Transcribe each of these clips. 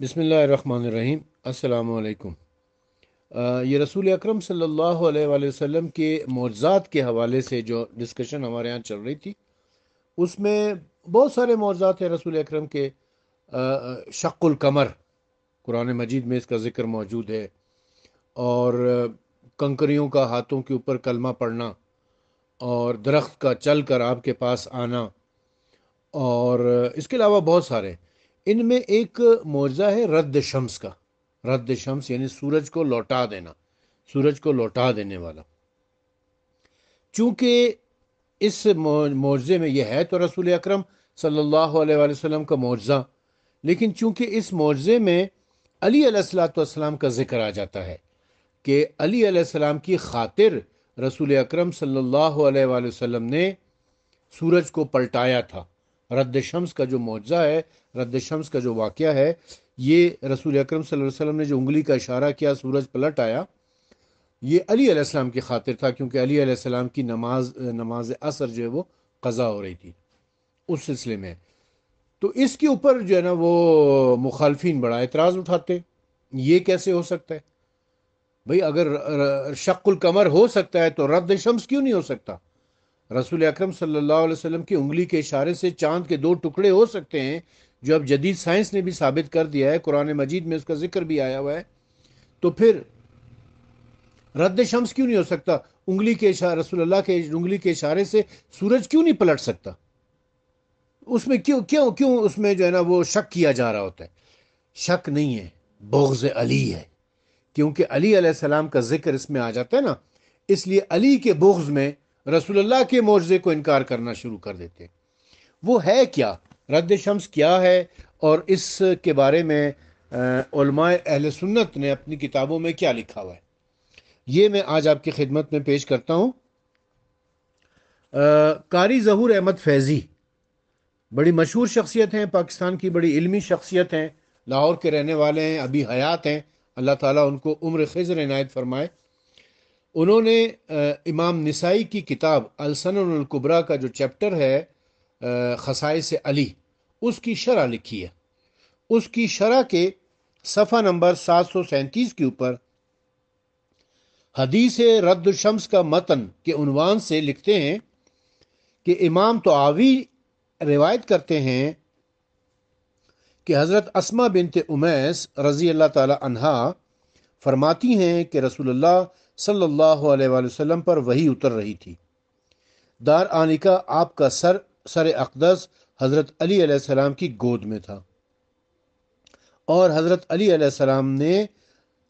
بسم اللہ الرحمن الرحیم۔ السلام علیکم۔ یہ رسول اکرم صلی اللہ علیہ وآلہ وسلم کے معجزات کے حوالے سے جو ڈسکشن ہمارے یہاں چل رہی تھی، اس میں بہت سارے معجزات ہیں رسول اکرم کے۔ شق القمر، قرآن مجید میں اس کا ذکر موجود ہے، اور کنکریوں کا ہاتھوں کے اوپر کلمہ پڑھنا، اور درخت کا چل کر آپ کے پاس آنا، اور اس کے علاوہ بہت سارے۔ ان میں ایک معجزہ ہے رد شمس کا۔ رد شمس یعنی سورج کو لوٹا دینا، سورج کو لوٹا دینے والا۔ چونکہ اس معجزے میں یہ ہے تو رسول اکرم صلی اللہ علیہ وآلہ وسلم کا معجزہ، لیکن چونکہ اس معجزے میں علی علیہ الصلوۃ والسلام کا ذکر آ جاتا ہے کہ علی علیہ السلام کی خاطر رسول اکرم صلی اللہ علیہ وآلہ وسلم نے سورج کو پلٹایا تھا۔ رد شمس کا جو معجزہ ہے، رد شمس کا جو واقعہ ہے، یہ رسول اکرم صلی اللہ علیہ وسلم نے جو انگلی کا اشارہ کیا، سورج پلٹ آیا، یہ علی علیہ السلام کی خاطر تھا، کیونکہ علی علیہ السلام کی نماز عصر جو ہے وہ قضا ہو رہی تھی اس سلسلے میں۔ تو اس کے اوپر جو ہے نا وہ مخالفین بڑا اعتراض اٹھاتے، یہ کیسے ہو سکتا ہے بھئی؟ اگر شق القمر ہو سکتا ہے تو رد شمس کیوں نہیں ہو سکتا؟ رسول اکرم صلی اللہ علیہ وسلم کی انگلی کے اشارے سے چاند کے دو ٹکڑے ہو سکتے ہیں، جو اب جدید سائنس نے بھی ثابت کر دیا ہے، قرآن مجید میں اس کا ذکر بھی آیا ہوا ہے۔ تو پھر رد شمس کیوں نہیں ہو سکتا؟ انگلی کے اشارے، رسول اللہ کے انگلی کے اشارے سے سورج کیوں نہیں پلٹ سکتا؟ اس میں کیوں کیوں کیوں اس میں جو ہے نا وہ شک کیا جا رہا ہوتا ہے؟ شک نہیں ہے، بغض علی ہے، کیونکہ علی علیہ السلام کا ذکر اس میں آ جاتا ہے نا، اس لیے علی کے بغض میں رسول اللہ کے معجزے کو انکار کرنا شروع کر دیتے ہیں۔ وہ ہے کیا؟ رد شمس کیا ہے؟ اور اس کے بارے میں علماء اہل سنت نے اپنی کتابوں میں کیا لکھا ہوا ہے، یہ میں آج آپ کی خدمت میں پیش کرتا ہوں۔ قاری ظہور احمد فیضی بڑی مشہور شخصیت ہیں، پاکستان کی بڑی علمی شخصیت ہیں، لاہور کے رہنے والے ہیں، ابھی حیات ہیں، اللہ تعالیٰ ان کو عمر خضر عنایت فرمائے۔ انہوں نے امام نسائی کی کتاب السنن الکبریٰ کا جو چیپٹر ہے خصائص علی، اس کی شرح لکھی ہے۔ اس کی شرح کے صفحہ نمبر 737 کے اوپر حدیث رد شمس کا متن کے عنوان سے لکھتے ہیں کہ امام طحاوی روایت کرتے ہیں کہ حضرت اسما بنت امیس رضی اللہ تعالی عنہا فرماتی ہیں کہ رسول اللہ صلی اللہ علیہ وآلہ وسلم پر وحی اتر رہی تھی۔ دار آنے کا آپ کا سر اقدس حضرت علی علیہ السلام کی گود میں تھا، اور حضرت علی علیہ السلام نے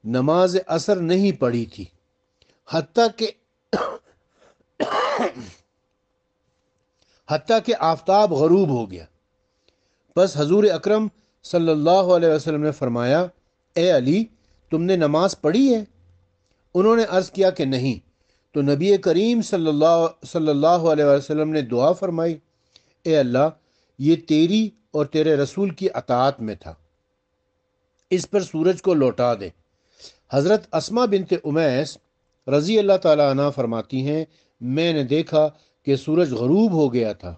نماز عصر نہیں پڑھی تھی، حتیٰ کہ آفتاب غروب ہو گیا۔ بس حضور اکرم صلی اللہ علیہ وسلم نے فرمایا، اے علی، تم نے نماز پڑھی ہے؟ انہوں نے عرض کیا کہ نہیں۔ تو نبی کریم صلی اللہ علیہ وسلم نے دعا فرمائی، اے اللہ، یہ تیری اور تیرے رسول کی اطاعت میں تھا، اس پر سورج کو لوٹا دے۔ حضرت اسما بنت امیس رضی اللہ تعالی عنہ فرماتی ہیں، میں نے دیکھا کہ سورج غروب ہو گیا تھا،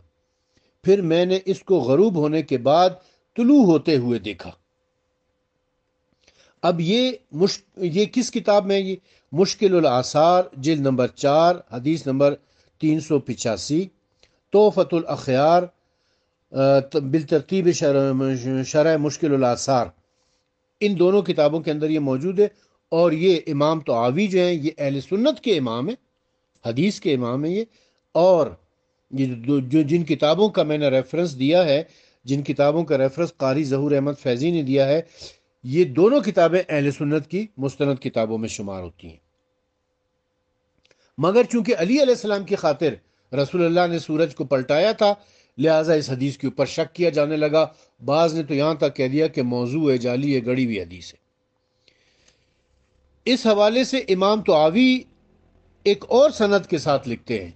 پھر میں نے اس کو غروب ہونے کے بعد طلوع ہوتے ہوئے دیکھا۔ اب یہ کس کتاب میں؟ یہ مشکل الآثار جلد نمبر 4 حدیث نمبر 385، تحفۃ الاخیار بالترتیب شرح مشکل الآثار، ان دونوں کتابوں کے اندر یہ موجود ہے۔ اور یہ امام طحاوی جو ہیں، یہ اہل سنت کے امام ہیں، حدیث کے امام ہیں یہ۔ اور یہ جن کتابوں کا میں نے ریفرنس دیا ہے، جن کتابوں کا ریفرنس قاری ظہور احمد فیضی نے دیا ہے، یہ دونوں کتابیں اہل سنت کی مستند کتابوں میں شمار ہوتی ہیں۔ مگر چونکہ علی علیہ السلام کی خاطر رسول اللہ نے سورج کو پلٹایا تھا، لہٰذا اس حدیث کے اوپر شک کیا جانے لگا۔ بعض نے تو یہاں تک کہہ دیا کہ موضوع ہے، جعلی ہے، گڑی ہوئی حدیث ہے۔ اس حوالے سے امام طحاوی ایک اور سند کے ساتھ لکھتے ہیں۔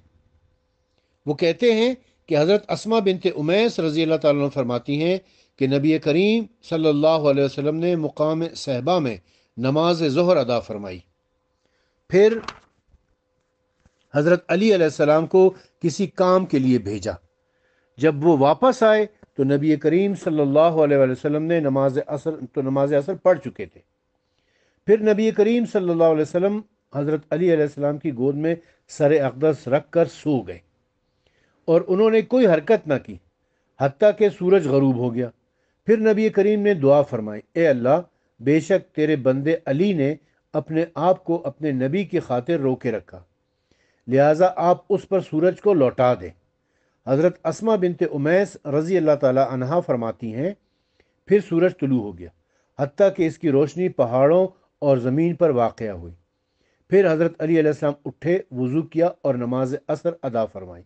وہ کہتے ہیں کہ حضرت اسما بنت امیس رضی اللہ تعالیٰ عنہ فرماتی ہیں کہ نبی کریم صلی اللہ علیہ وسلم نے مقام صحبہ میں نماز ظہر ادا فرمائی، پھر حضرت علی علیہ السلام کو کسی کام کے لیے بھیجا۔ جب وہ واپس آئے تو نبی کریم صلی اللہ علیہ وآلہ وسلم نے نماز عصر پڑھ چکے تھے۔ پھر نبی کریم صلی اللہ علیہ وسلم حضرت علی علیہ السلام کی گود میں سر اقدس رکھ کر سو گئے اور انہوں نے کوئی حرکت نہ کی حتیٰ کہ سورج غروب ہو گیا۔ پھر نبی کریم نے دعا فرمائی، اے اللہ، بے شک تیرے بندے علی نے اپنے آپ کو اپنے نبی کی خاطر روکے رکھا، لہٰذا آپ اس پر سورج کو لوٹا دیں۔ حضرت اسما بنت امیس رضی اللہ تعالی عنہا فرماتی ہیں، پھر سورج طلوع ہو گیا حتیٰ کہ اس کی روشنی پہاڑوں اور زمین پر واقع ہوئی۔ پھر حضرت علی علیہ السلام اٹھے، وضو کیا اور نماز عصر ادا فرمائی۔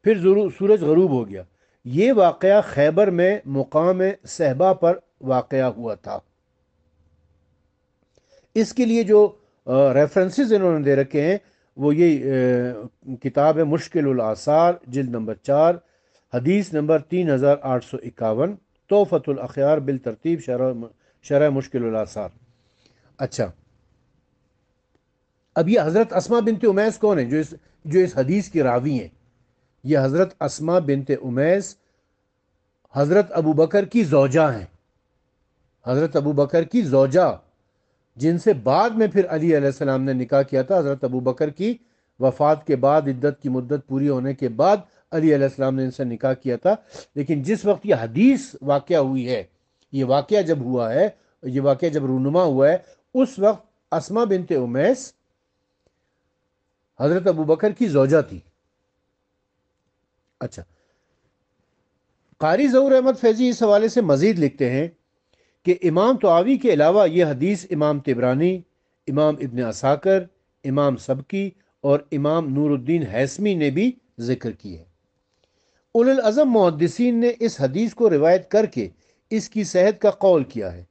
پھر سورج غروب ہو گیا۔ یہ واقعہ خیبر میں مقام صحبہ پر واقعہ ہوا تھا۔ اس کے لیے جو ریفرنسز انہوں نے دے رکھے ہیں وہ یہ کتاب ہے مشکل الآثار، جلد نمبر 4، حدیث نمبر 3851، تحفۃ الاخیار بالترتیب شرح مشکل الآثار۔ اچھا، اب یہ حضرت اسما بنت امیس کون ہیں جو اس حدیث کی راوی ہیں؟ یہ حضرت اسما بنت امیس حضرت ابو بکر کی زوجہ ہیں، حضرت ابو بکر کی زوجہ، جن سے بعد میں پھر علی علیہ السلام نے نکاح کیا تھا۔ حضرت ابو بکر کی وفات کے بعد، عدت کی مدت پوری ہونے کے بعد علی علیہ السلام نے ان سے نکاح کیا تھا۔ لیکن جس وقت یہ حدیث واقعہ ہوئی ہے، یہ واقعہ جب ہوا ہے، یہ واقعہ جب رونما ہوا ہے، اس وقت اسما بنت امیس حضرت ابو بکر کی زوجہ تھی۔ اچھا، قاری ظہور احمد فیضی اس حوالے سے مزید لکھتے ہیں کہ امام طحاوی کے علاوہ یہ حدیث امام طبرانی، امام ابن عساکر، امام سبکی اور امام نور الدین ہیثمی نے بھی ذکر کی ہے۔ اولو العزم محدثین نے اس حدیث کو روایت کر کے اس کی صحت کا قول کیا ہے،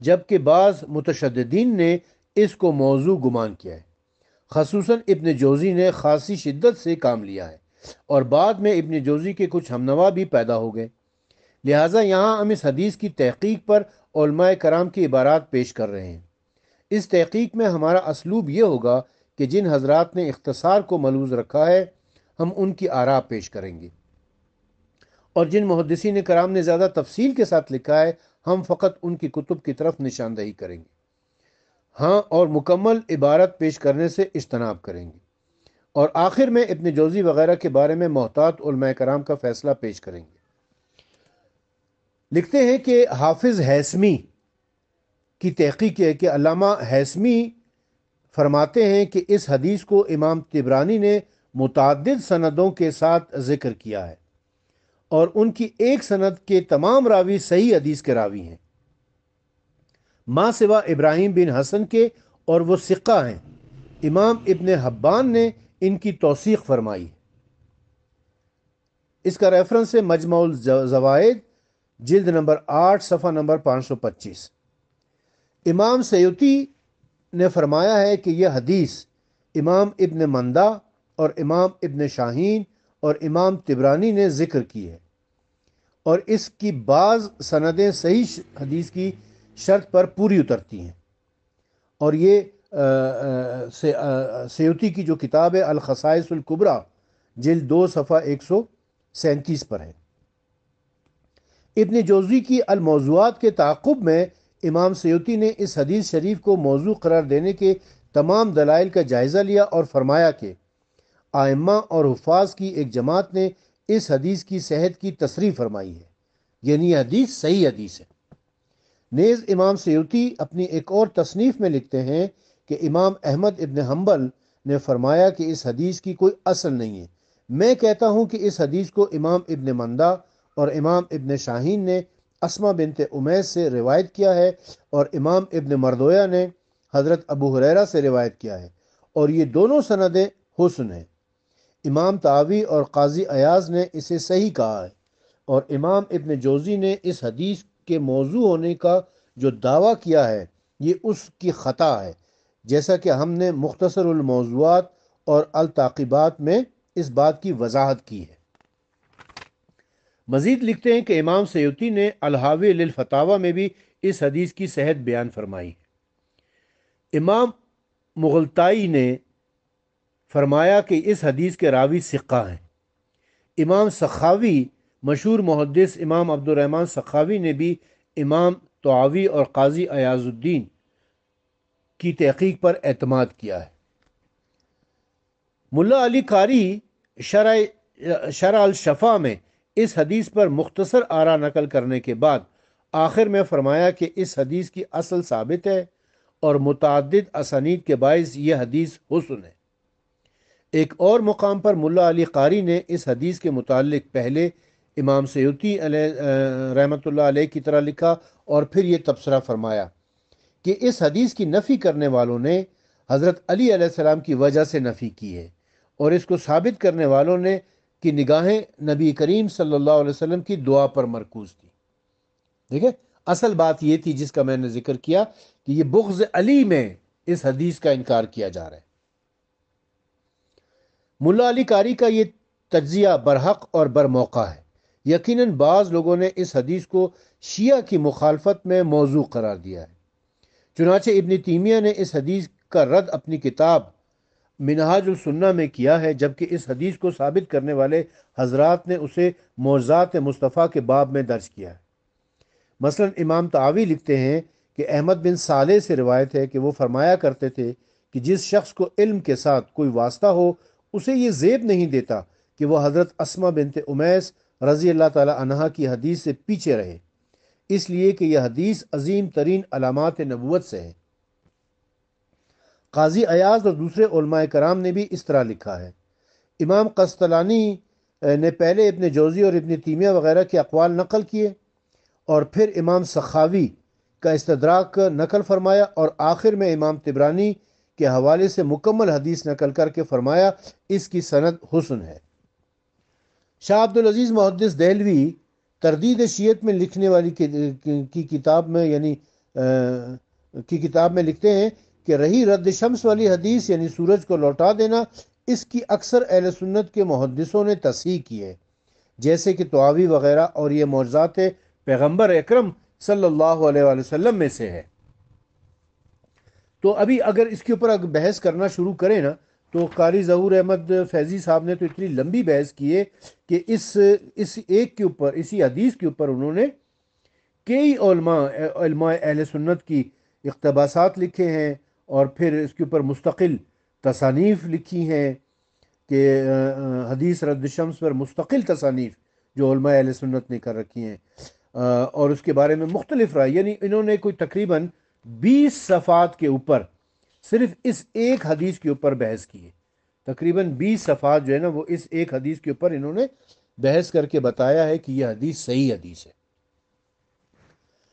جبکہ بعض متشددین نے اس کو موضوع گمان کیا ہے۔ خصوصاً ابن جوزی نے خاصی شدت سے کام لیا ہے، اور بعد میں ابن جوزی کے کچھ ہمنوا بھی پیدا ہو گئے۔ لہٰذا یہاں ہم اس حدیث کی تحقیق پر علماء کرام کی عبارات پیش کر رہے ہیں۔ اس تحقیق میں ہمارا اسلوب یہ ہوگا کہ جن حضرات نے اختصار کو ملحوظ رکھا ہے ہم ان کی آراء پیش کریں گے، اور جن محدثین کرام نے زیادہ تفصیل کے ساتھ لکھا ہے ہم فقط ان کی کتب کی طرف نشاندہی کریں گے، ہاں، اور مکمل عبارت پیش کرنے سے اجتناب کریں گے، اور آخر میں ابن جوزی وغیرہ کے بارے میں محتاط علماء کرام کا فیصلہ پیش کریں گے۔ لکھتے ہیں کہ حافظ ہیثمی کی تحقیق ہے کہ علامہ ہیثمی فرماتے ہیں کہ اس حدیث کو امام طبرانی نے متعدد سندوں کے ساتھ ذکر کیا ہے، اور ان کی ایک سند کے تمام راوی صحیح حدیث کے راوی ہیں، ما سوا ابراہیم بن حسن کے، اور وہ ثقہ ہیں۔ امام ابن حبان نے ان کی توثیق فرمائی۔ اس کا ریفرنس ہے مجمع الزوائد، جلد نمبر 8، صفحہ نمبر 525۔ امام سیوطی نے فرمایا ہے کہ یہ حدیث امام ابن مندہ اور امام ابن شاہین اور امام طبرانی نے ذکر کی ہے، اور اس کی بعض سندیں صحیح حدیث کی شرط پر پوری اترتی ہیں، اور یہ سیوطی کی جو کتاب ہے الخصائص الکبریٰ، جلد 2، صفحہ 137 پر ہے۔ ابن جوزی کی الموضوعات کے تعاقب میں امام سیوطی نے اس حدیث شریف کو موضوع قرار دینے کے تمام دلائل کا جائزہ لیا اور فرمایا کہ ائمہ اور حفاظ کی ایک جماعت نے اس حدیث کی صحت کی تصریح فرمائی ہے، یعنی یہ حدیث صحیح حدیث ہے۔ نیز امام سیوطی اپنی ایک اور تصنیف میں لکھتے ہیں کہ امام احمد ابن حنبل نے فرمایا کہ اس حدیث کی کوئی اصل نہیں ہے۔ میں کہتا ہوں کہ اس حدیث کو امام ابن مندہ اور امام ابن شاہین نے اسما بنت امیس سے روایت کیا ہے، اور امام ابن مردویہ نے حضرت ابو ہریرہ سے روایت کیا ہے، اور یہ دونوں سندیں حسن ہیں۔ امام طحاوی اور قاضی ایاز نے اسے صحیح کہا ہے، اور امام ابن جوزی نے اس حدیث کے موضوع ہونے کا جو دعویٰ کیا ہے یہ اس کی خطا ہے، جیسا کہ ہم نے مختصر الموضوعات اور التعقیبات میں اس بات کی وضاحت کی ہے۔ مزید لکھتے ہیں کہ امام سیوطی نے الحاوی للفتاوی میں بھی اس حدیث کی صحت بیان فرمائی ہے۔ امام مغلطائی نے فرمایا کہ اس حدیث کے راوی ثقہ ہیں۔ امام سخاوی مشہور محدث امام عبد الرحمن سخاوی نے بھی امام طحاوی اور قاضی ایاز الدین کی تحقیق پر اعتماد کیا ہے۔ ملا علی قاری شرح الشفا میں اس حدیث پر مختصر آرا نقل کرنے کے بعد آخر میں فرمایا کہ اس حدیث کی اصل ثابت ہے اور متعدد اسانید کے باعث یہ حدیث حسن ہے۔ ایک اور مقام پر ملا علی قاری نے اس حدیث کے متعلق پہلے امام سیوطی رحمۃ اللہ علیہ کی طرح لکھا اور پھر یہ تبصرہ فرمایا کہ اس حدیث کی نفی کرنے والوں نے حضرت علی علیہ السلام کی وجہ سے نفی کی ہے، اور اس کو ثابت کرنے والوں نے کی نگاہیں نبی کریم صلی اللہ علیہ وسلم کی دعا پر مرکوز تھی۔ دیکھیں، اصل بات یہ تھی جس کا میں نے ذکر کیا کہ یہ بغض علی میں اس حدیث کا انکار کیا جا رہا ہے۔ ملا علی قاری کا یہ تجزیہ برحق اور برموقع ہے۔ یقیناً بعض لوگوں نے اس حدیث کو شیعہ کی مخالفت میں موضوع قرار دیا ہے۔ چنانچہ ابن تیمیہ نے اس حدیث کا رد اپنی کتاب منہاج السنہ میں کیا ہے، جبکہ اس حدیث کو ثابت کرنے والے حضرات نے اسے معجزات مصطفیٰ کے باب میں درج کیا ہے۔ مثلا امام طحاوی لکھتے ہیں کہ احمد بن صالح سے روایت ہے کہ وہ فرمایا کرتے تھے کہ جس شخص کو علم کے ساتھ کوئی واسطہ ہو اسے یہ زیب نہیں دیتا کہ وہ حضرت اسما بنت امیس رضی اللہ تعالی عنہا کی حدیث سے پیچھے رہے، اس لیے کہ یہ حدیث عظیم ترین علامات نبوت سے ہے۔ قاضی ایاز اور دوسرے علماء کرام نے بھی اس طرح لکھا ہے۔ امام قسطلانی نے پہلے ابن جوزی اور ابن تیمیہ وغیرہ کے اقوال نقل کیے اور پھر امام سخاوی کا استدراک نقل فرمایا اور آخر میں امام طبرانی کے حوالے سے مکمل حدیث نقل کر کے فرمایا اس کی سند حسن ہے۔ شاہ عبدالعزیز محدث دہلوی تردید شیعت میں لکھنے والی کی کتاب میں لکھتے ہیں کہ رہی رد شمس والی حدیث یعنی سورج کو لوٹا دینا، اس کی اکثر اہل سنت کے محدثوں نے تصحیح کی ہے، جیسے کہ طحاوی وغیرہ، اور یہ معجزات پیغمبر اکرم صلی اللہ علیہ وآلہ وسلم میں سے ہے۔ تو ابھی اگر اس کے اوپر بحث کرنا شروع کریں نا تو قاری ظہور احمد فیضی صاحب نے تو اتنی لمبی بحث کی ہے کہ اس ایک کے اوپر، اسی حدیث کے اوپر انہوں نے کئی علماء اہل سنت کی اقتباسات لکھے ہیں اور پھر اس کے اوپر مستقل تصانیف لکھی ہیں کہ حدیث رد شمس پر مستقل تصانیف جو علماء اہل سنت نے کر رکھی ہیں، اور اس کے بارے میں مختلف رائے، یعنی انہوں نے کوئی تقریباً 20 صفحات کے اوپر صرف اس ایک حدیث کے اوپر بحث کی ہے۔ تقریباً 20 صفحات جو ہے نا وہ اس ایک حدیث کے اوپر انہوں نے بحث کر کے بتایا ہے کہ یہ حدیث صحیح حدیث ہے۔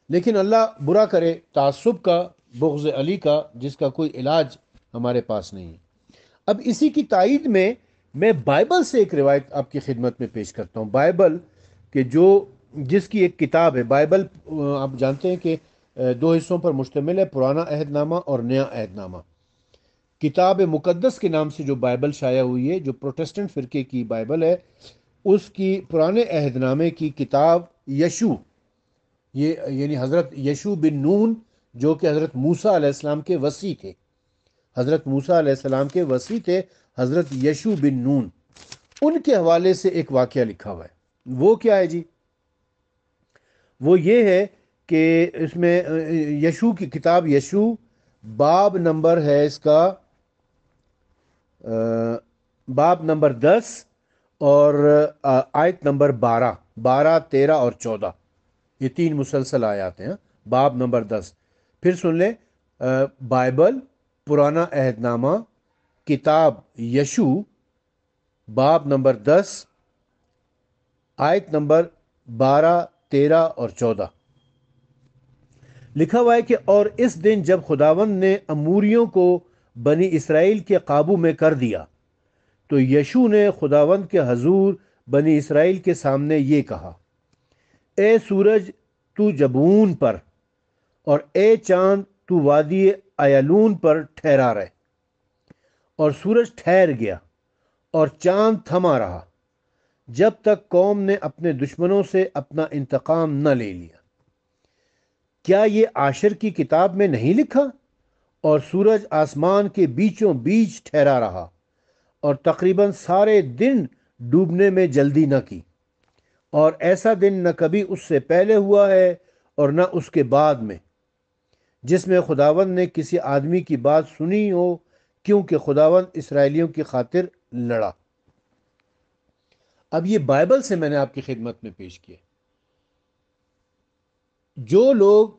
لیکن اللہ برا کرے تعصب کا، بغض علی کا، جس کا کوئی علاج ہمارے پاس نہیں ہے۔ اب اسی کی تائید میں بائبل سے ایک روایت آپ کی خدمت میں پیش کرتا ہوں۔ بائبل کہ جس کی ایک کتاب ہے بائبل، آپ جانتے ہیں کہ 2 حصوں پر مشتمل ہے، پرانا عہد نامہ اور نیا عہد نامہ۔ کتاب مقدس کے نام سے جو بائبل شائع ہوئی ہے، جو پروٹسٹنٹ فرقے کی بائبل ہے، اس کی پرانے عہد نامے کی کتاب یشوع، یہ یعنی حضرت یشوع بن نون جو کہ حضرت موسیٰ علیہ السلام کے وصی تھے، حضرت موسیٰ علیہ السلام کے وصی تھے حضرت یشوع بن نون، ان کے حوالے سے ایک واقعہ لکھا ہوا ہے۔ وہ کیا ہے جی؟ وہ یہ ہے کہ اس میں یشوع کی کتاب یشوع، باب نمبر ہے اس کا باب نمبر 10 اور آیت نمبر 12، 13 اور 14، یہ 3 مسلسل آیات ہیں۔ باب نمبر 10، پھر سن لیں، بائبل پرانا عہد نامہ کتاب یشوع باب نمبر 10 آیت نمبر 12، 13 اور 14 لکھا ہوا ہے کہ اور اس دن جب خداوند نے اموریوں کو بنی اسرائیل کے قابو میں کر دیا تو یشوع نے خداوند کے حضور بنی اسرائیل کے سامنے یہ کہا، اے سورج تو جبون پر اور اے چاند تو وادی ایلون پر ٹھہرا رہے۔ اور سورج ٹھہر گیا اور چاند تھما رہا جب تک قوم نے اپنے دشمنوں سے اپنا انتقام نہ لے لیا۔ کیا یہ عاشر کی کتاب میں نہیں لکھا؟ اور سورج آسمان کے بیچوں بیچ ٹھہرا رہا اور تقریباً سارے دن ڈوبنے میں جلدی نہ کی، اور ایسا دن نہ کبھی اس سے پہلے ہوا ہے اور نہ اس کے بعد میں جس میں خداوند نے کسی آدمی کی بات سنی ہو، کیونکہ خداوند اسرائیلیوں کی خاطر لڑا۔ اب یہ بائبل سے میں نے آپ کی خدمت میں پیش کیا۔ جو لوگ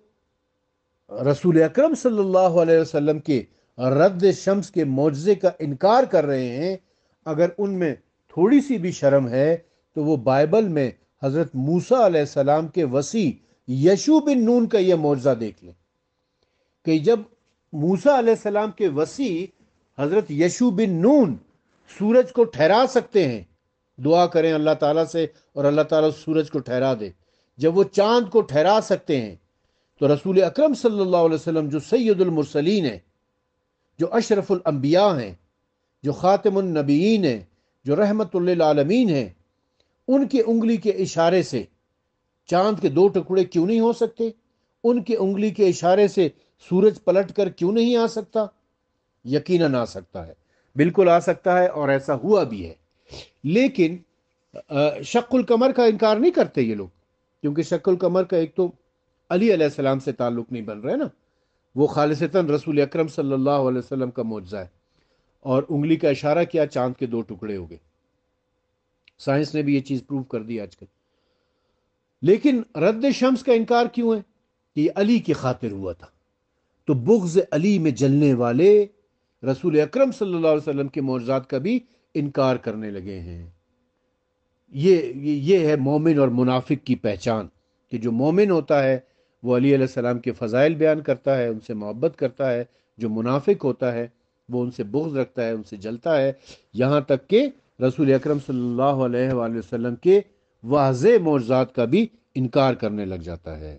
رسول اکرم صلی اللہ علیہ وسلم کے رد شمس کے معجزے کا انکار کر رہے ہیں، اگر ان میں تھوڑی سی بھی شرم ہے تو وہ بائبل میں حضرت موسیٰ علیہ السلام کے وصی یشوع بن نون کا یہ معجزہ دیکھ لیں کہ جب موسیٰ علیہ السلام کے وصی حضرت یشوع بن نون سورج کو ٹھہرا سکتے ہیں، دعا کریں اللہ تعالیٰ سے اور اللہ تعالیٰ سورج کو ٹھہرا دے، جب وہ چاند کو ٹھہرا سکتے ہیں، تو رسول اکرم صلی اللہ علیہ وسلم جو سید المرسلین ہیں، جو اشرف الانبیاء ہیں، جو خاتم النبیین ہیں، جو رحمت للعالمین ہیں، ان کے انگلی کے اشارے سے چاند کے دو ٹکڑے کیوں نہیں ہو سکتے؟ ان کے انگلی کے اشارے سے سورج پلٹ کر کیوں نہیں آ سکتا؟ یقیناً آ سکتا ہے، بالکل آ سکتا ہے، اور ایسا ہوا بھی ہے۔ لیکن شق القمر کا انکار نہیں کرتے یہ لوگ، کیونکہ شق القمر کا ایک تو علی علیہ السلام سے تعلق نہیں بن رہا ہے نا، وہ خالصتاً رسول اکرم صلی اللہ علیہ وسلم کا معجزہ ہے، اور انگلی کا اشارہ کیا، چاند کے دو ٹکڑے ہو گئے۔ سائنس نے بھی یہ چیز پروف کر دی آج کل۔ لیکن رد شمس کا انکار کیوں ہے؟ کہ یہ علی کی خاطر ہوا تھا، تو بغض علی میں جلنے والے رسول اکرم صلی اللہ علیہ وسلم کے معجزات کا بھی انکار کرنے لگے ہیں۔ یہ ہے مومن اور منافق کی پہچان، کہ جو مومن ہوتا ہے وہ علی علیہ السلام کے فضائل بیان کرتا ہے، ان سے محبت کرتا ہے، جو منافق ہوتا ہے وہ ان سے بغض رکھتا ہے، ان سے جلتا ہے، یہاں تک کہ رسول اکرم صلی اللہ علیہ وآلہ وسلم کے واضح معجزات کا بھی انکار کرنے لگ جاتا ہے۔